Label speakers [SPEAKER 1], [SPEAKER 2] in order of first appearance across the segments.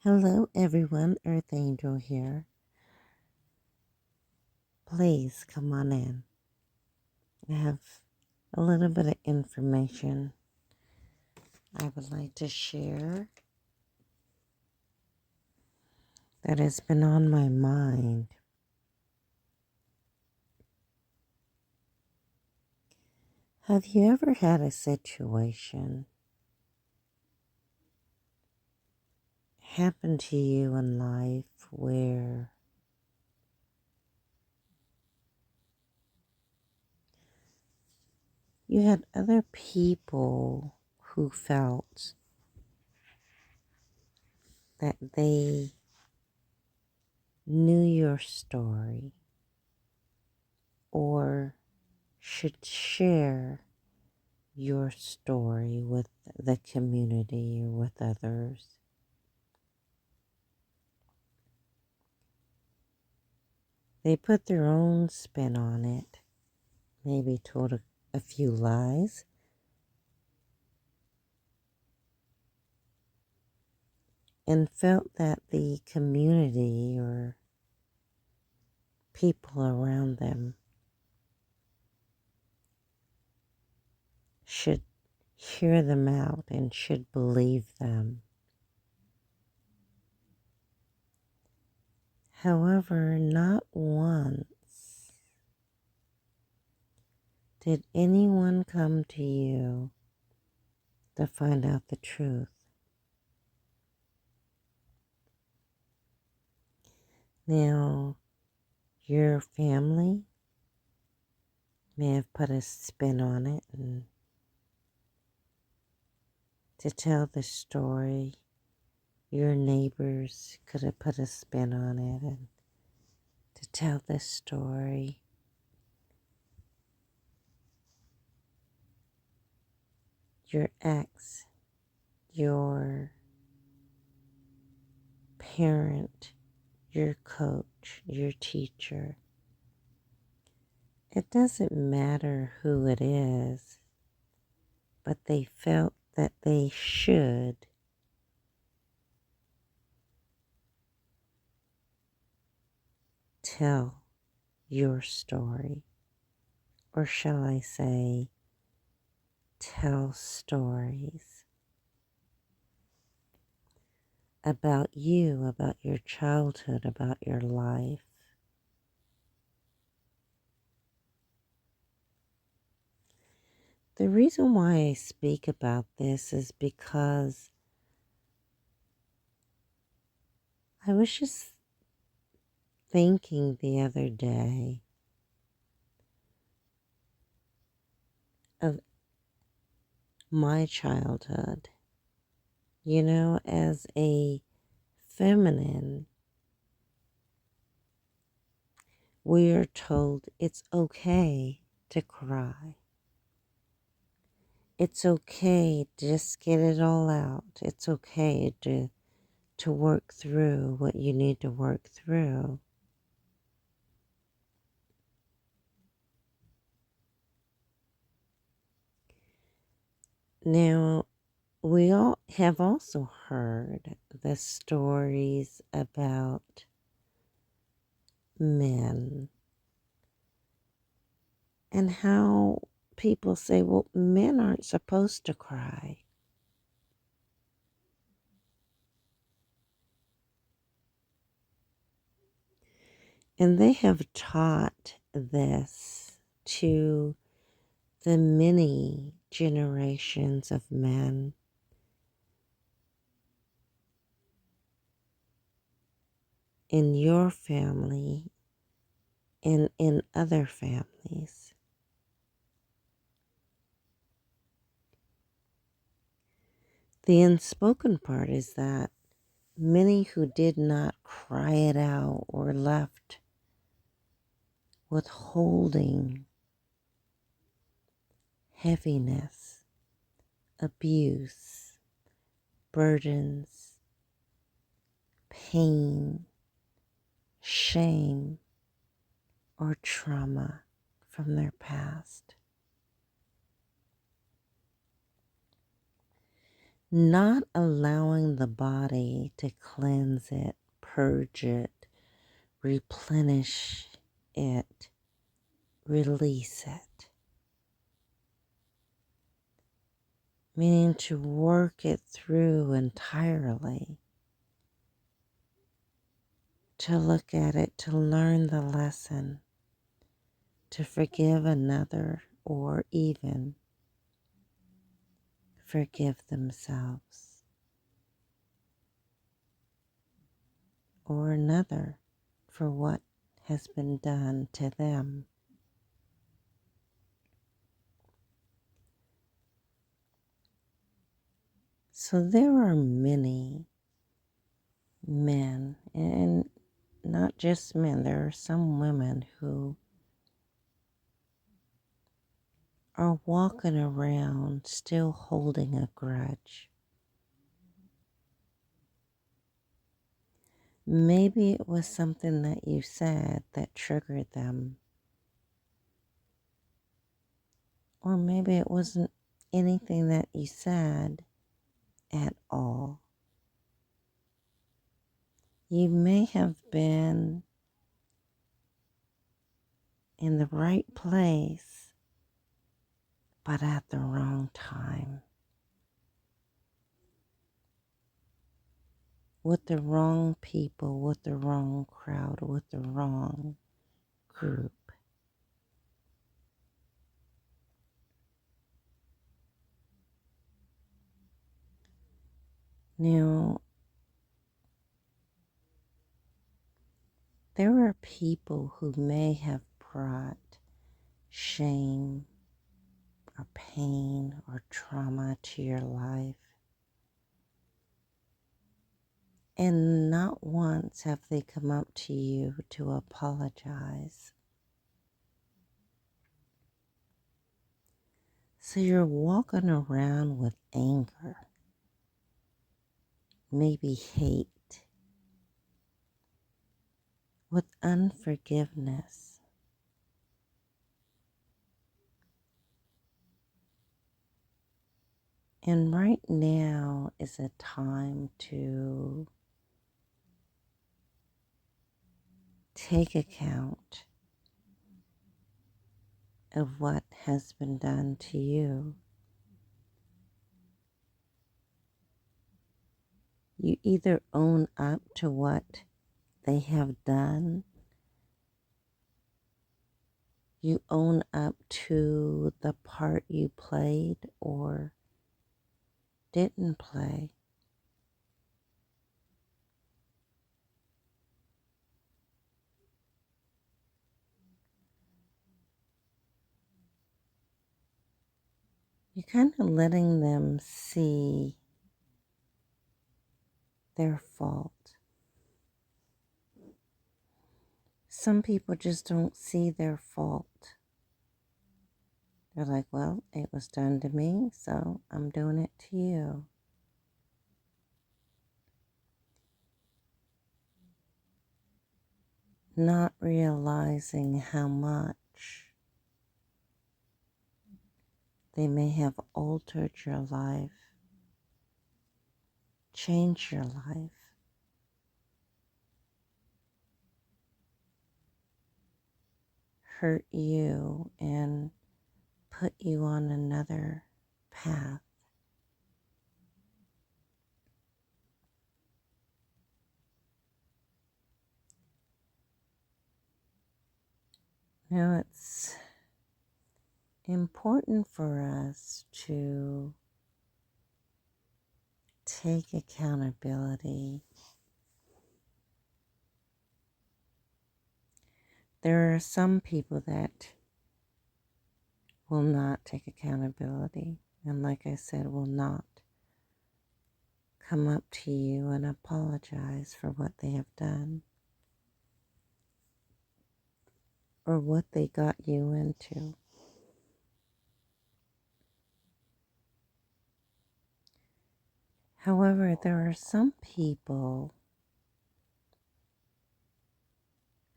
[SPEAKER 1] Hello, everyone. Earthangel here. Please come on in. I have a little bit of information I would like to share that has been on my mind. Have you ever had a situation happen to you in life where you had other people who felt that they knew your story or should share your story with the community or with others? They put their own spin on it, maybe told a few lies, and felt that the community or people around them should hear them out and should believe them. However, not once did anyone come to you to find out the truth. Now, your family may have put a spin on it and to tell the story. Your neighbors could have put a spin on it and to tell the story. Your ex, your parent, your coach, your teacher. It doesn't matter who it is, but they felt that they should tell your story. Or shall I say, tell stories about you, about your childhood, about your life. The reason why I speak about this is because I was just thinking the other day of my childhood. You know, as a feminine, we are told it's okay to cry. It's okay to just get it all out. It's okay to work through what you need to work through. Now, we all have also heard the stories about men and how people say, well, men aren't supposed to cry. And they have taught this to the many generations of men in your family and in other families. The unspoken part is that many who did not cry it out or left withholding heaviness, abuse, burdens, pain, shame, or trauma from their past. not allowing the body to cleanse it, purge it, replenish it, release it. Meaning to work it through entirely, to look at it, to learn the lesson, to forgive another, or even forgive themselves or another for what has been done to them. So there are many men, and not just men, there are some women who are walking around still holding a grudge. Maybe it was something that you said that triggered them. Or maybe it wasn't anything that you said at all. You may have been in the right place, but at the wrong time. With the wrong people, with the wrong crowd, with the wrong group. Now, there are people who may have brought shame or pain or trauma to your life. And not once have they come up to you to apologize. So you're walking around with anger, maybe hate, with unforgiveness. And right now is a time to take account of what has been done to you. You either own up to what they have done, you own up to the part you played or didn't play. You're kind of letting them see their fault. Some people just don't see their fault. They're like, well, it was done to me, so I'm doing it to you. Not realizing how much they may have altered your life, changed your life, hurt you, and put you on another path. Now, it's important for us to take accountability. There are some people that will not take accountability, and like I said, will not come up to you and apologize for what they have done or what they got you into. However, there are some people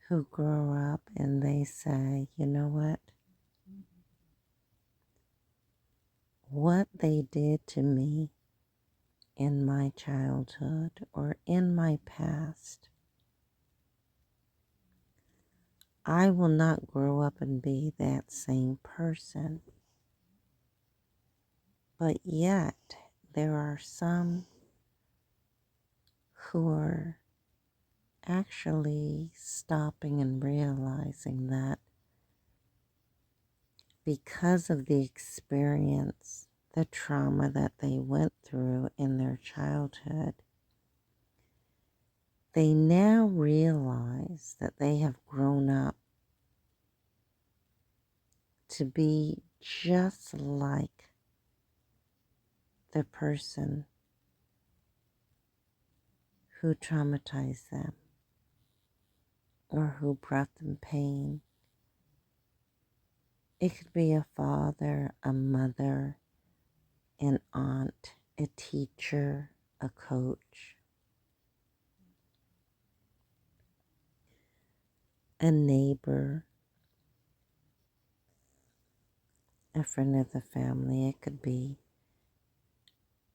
[SPEAKER 1] who grow up and they say, you know what? What they did to me in my childhood or in my past, I will not grow up and be that same person. But yet, there are some who are actually stopping and realizing that because of the experience, the trauma that they went through in their childhood, they now realize that they have grown up to be just like the person who traumatized them or who brought them pain. It could be a father, a mother, an aunt, a teacher, a coach, a neighbor, a friend of the family. It could be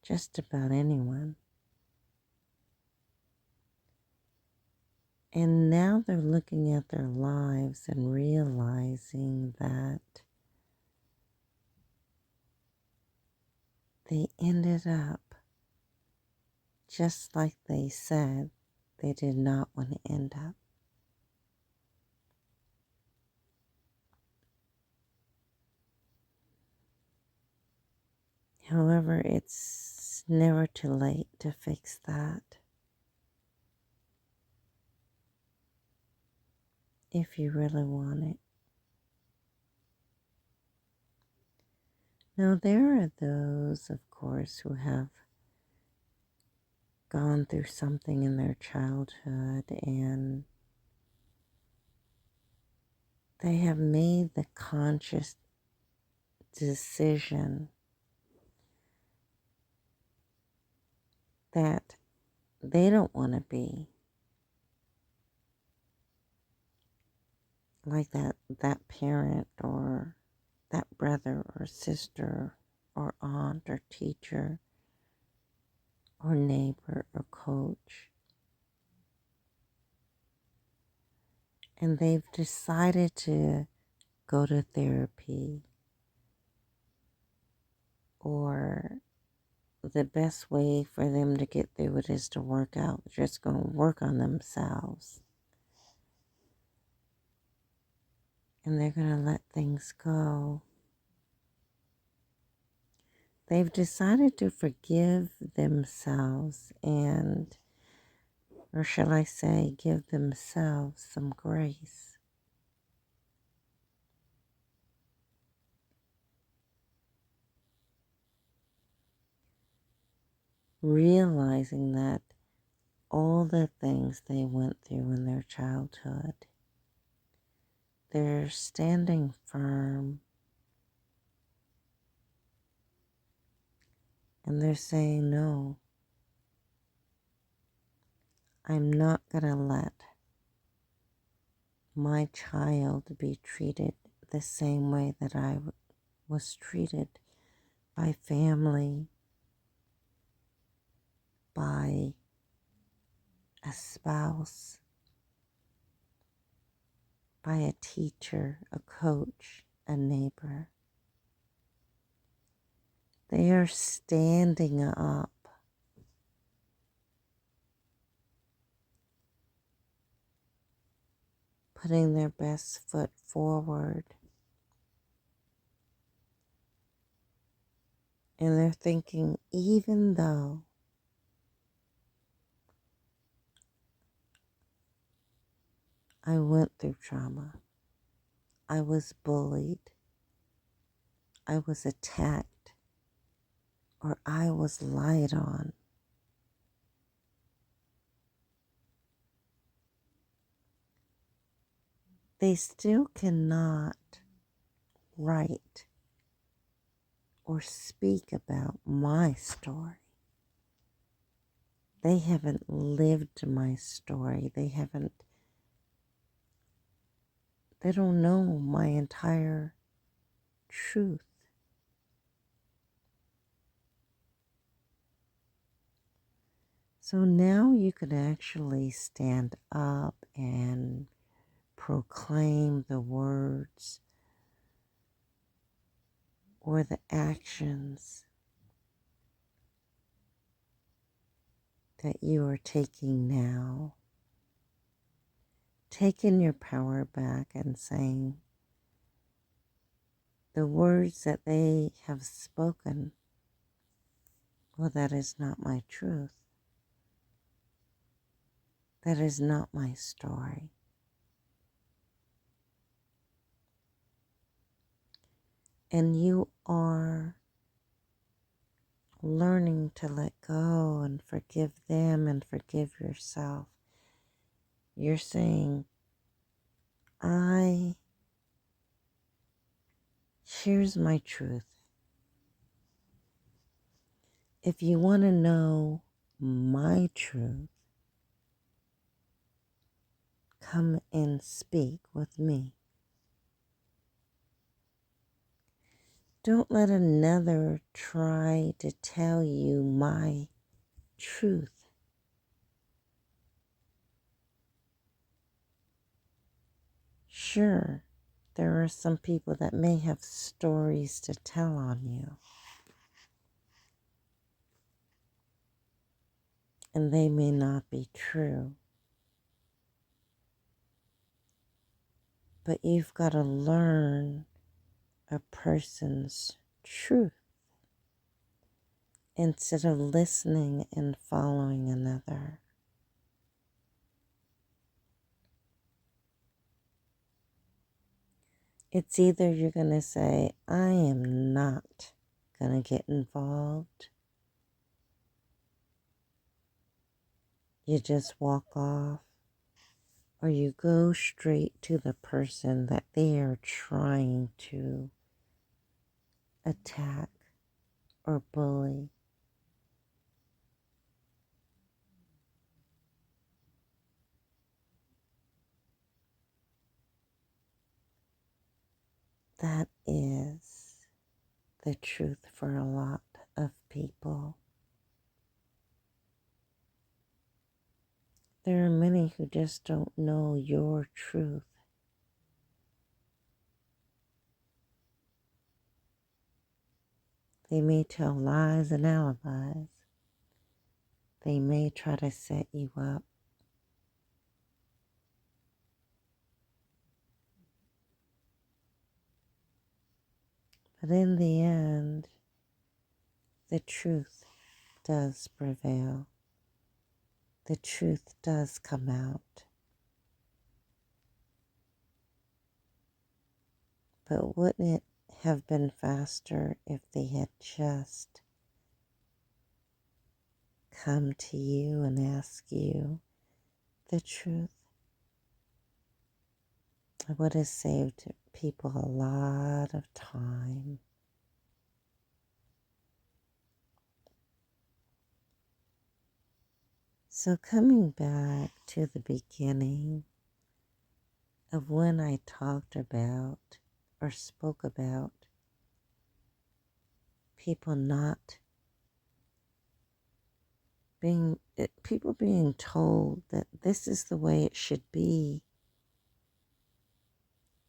[SPEAKER 1] just about anyone. And now they're looking at their lives and realizing that they ended up just like they said they did not want to end up. However, it's never too late to fix that if you really want it. Now, there are those, of course, who have gone through something in their childhood and they have made the conscious decision that they don't want to be like that parent or that brother or sister or aunt or teacher or neighbor or coach. And they've decided to go to therapy, or the best way for them to get through it is to work out. They're just going to work on themselves. And they're going to let things go. They've decided to forgive themselves and, or shall I say, give themselves some grace. Realizing that all the things they went through in their childhood, they're standing firm and they're saying, no, I'm not going to let my child be treated the same way that I was treated by family, by a spouse, by a teacher, a coach, a neighbor. They are standing up, putting their best foot forward. And they're thinking, even though I went through trauma, I was bullied, I was attacked, or I was lied on, they still cannot write or speak about my story. They haven't lived my story. They don't know my entire truth. So now you could actually stand up and proclaim the words or the actions that you are taking now. Taking your power back and saying the words that they have spoken, well, that is not my truth. That is not my story. And you are learning to let go and forgive them and forgive yourself. You're saying, here's my truth. If you want to know my truth, come and speak with me. Don't let another try to tell you my truth. Sure, there are some people that may have stories to tell on you, and they may not be true. But you've got to learn a person's truth instead of listening and following another. It's either you're going to say, I am not going to get involved. You just walk off, or you go straight to the person that they are trying to attack or bully. That is the truth for a lot of people. There are many who just don't know your truth. They may tell lies and alibis. They may try to set you up. But in the end, the truth does prevail. The truth does come out. But wouldn't it have been faster if they had just come to you and ask you the truth? It would have saved people a lot of time. So coming back to the beginning of when I talked about or spoke about people not people being told that this is the way it should be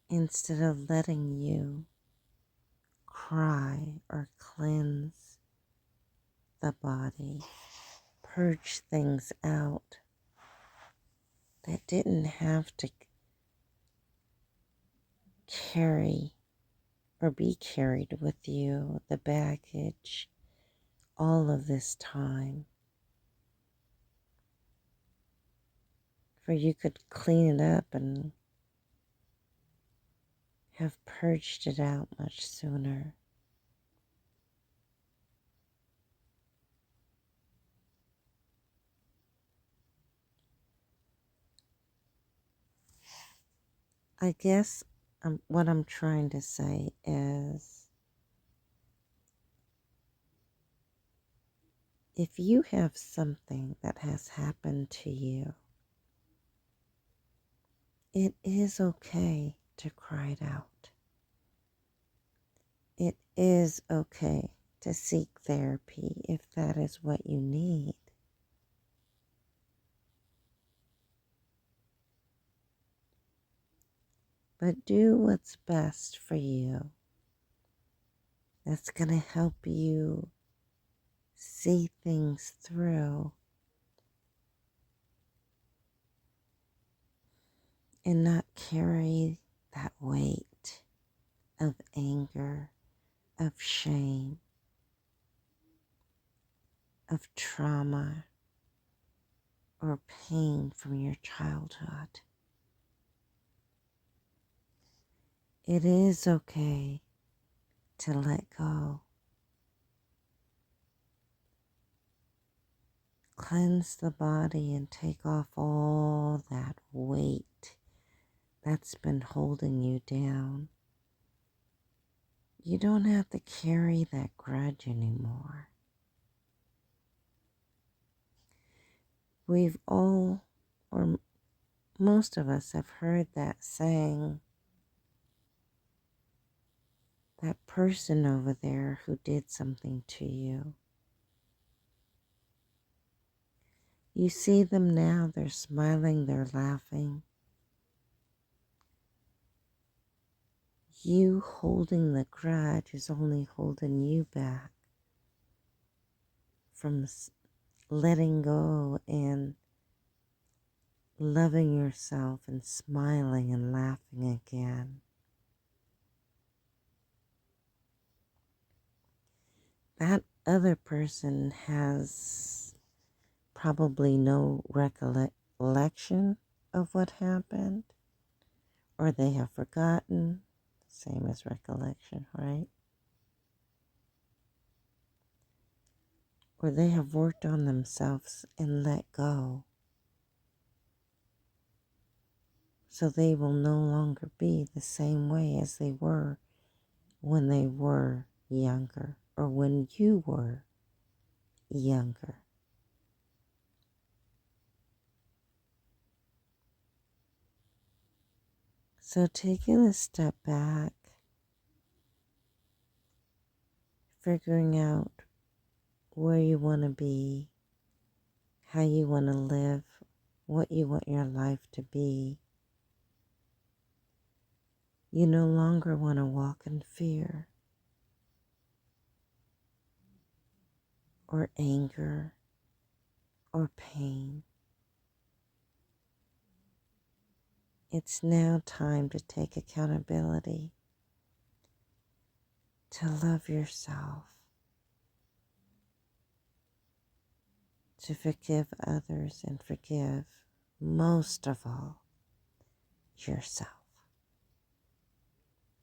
[SPEAKER 1] instead of letting you cry or cleanse the body, purge things out that didn't have to carry or be carried with you, the baggage, all of this time. For you could clean it up and have purged it out much sooner. I guess what I'm trying to say is if you have something that has happened to you, it is okay to cry it out. It is okay to seek therapy if that is what you need. but do what's best for you. That's going to help you see things through and not carry that weight of anger, of shame, of trauma, or pain from your childhood. It is okay to let go. Cleanse the body and take off all that weight that's been holding you down. You don't have to carry that grudge anymore. We've all, or most of us, have heard that saying, that person over there who did something to you. You see them now, they're smiling, they're laughing. You holding the grudge is only holding you back from letting go and loving yourself and smiling and laughing again. That other person has probably no recollection of what happened, or they have forgotten, same as recollection, right? Or they have worked on themselves and let go, so they will no longer be the same way as they were when they were younger, or when you were younger. So taking a step back, figuring out where you want to be, how you want to live, what you want your life to be. You no longer want to walk in fear or anger or pain. It's now time to take accountability, to love yourself, to forgive others, and forgive, most of all, yourself.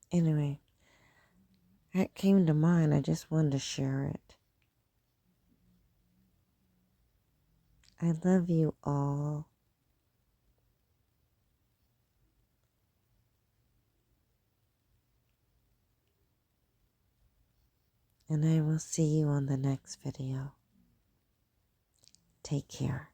[SPEAKER 1] Anyway, that came to mind. I just wanted to share it. I love you all. And I will see you on the next video. Take care.